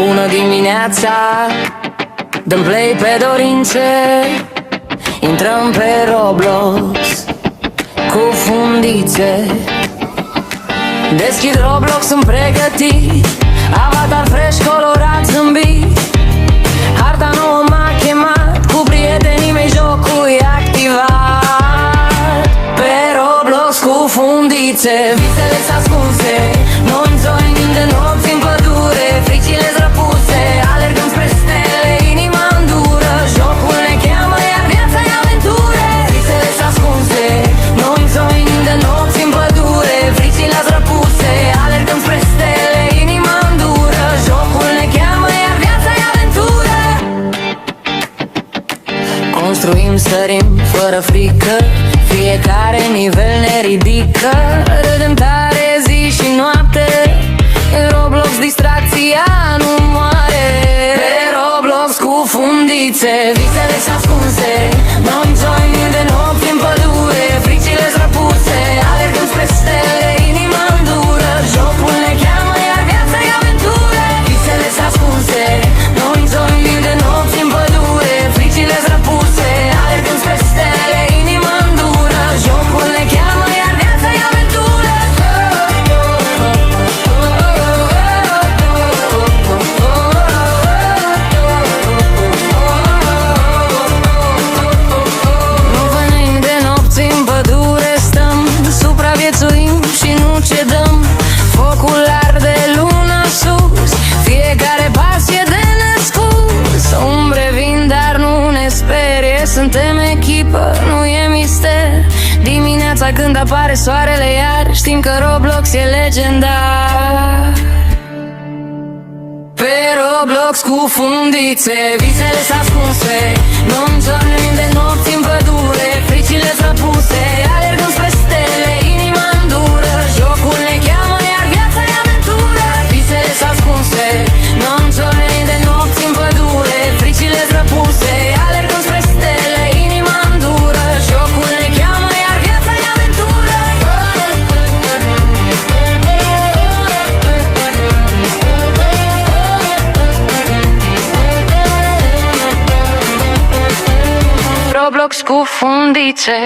Bună dimineața, dăm play pe dorințe, intrăm pe Roblox cu fundițe. Deschid Roblox, sunt pregătit, avatar fresh, colorat, zâmbit. Harta nouă m-a chemat, cu prietenii mei jocul e activat. Pe Roblox cu fundițe, visele s-ascunse, noi înzoinim de nopți în pădure. Fricile răpuse, alergăm spre stele, inima îndură. Jocul ne cheamă, iar viața e aventură. Visele s-ascunse, noi înzoinim de nopți în pădure. Fricile răpuse, alergăm spre stele, inima îndură. Jocul ne cheamă, iar viața e aventură. Construim, sărim, fără frică, fiecare nivel ne ridică. Râdem tare zi și noapte, în Roblox distracția nu moare. Pe Roblox cu fundițe, visele s-ascunse, noi înzoinim de nopți în pădure. Fricile răpuse, alergăm spre stele, inima îndură. Jocul ne cheamă, iar viața e aventură. Visele s-ascunse, noi înzoinim de nopți în pădure. Fricile răpuse, alergăm spre stele, inima îndură. Jocul ne cheamă, iar viața e aventură. Nu venim de nopți în pădure, stăm, supraviețuim și nu cedăm. Focul arde, luna sus, fiecare pas e de nespus. Umbre vin, dar nu ne sperie, suntem echipă, nu e mister. Dimineața când apare soarele iar, știm că Roblox e legendar. Pe Roblox cu fundițe, visele s-ascunse, noi înzoinim de nopți în pădure. Fricile răpuse, alergăm spre stele, inima îndură. Jocul ne cheamă, iar viața e aventură. Visele s-ascunse, noi înzoinim de nopți în pădure. Fricile răpuse, alergăm spre stele, inima îndură. Jocul ne cheamă, iar viața e aventură. Roblox cu fundițe.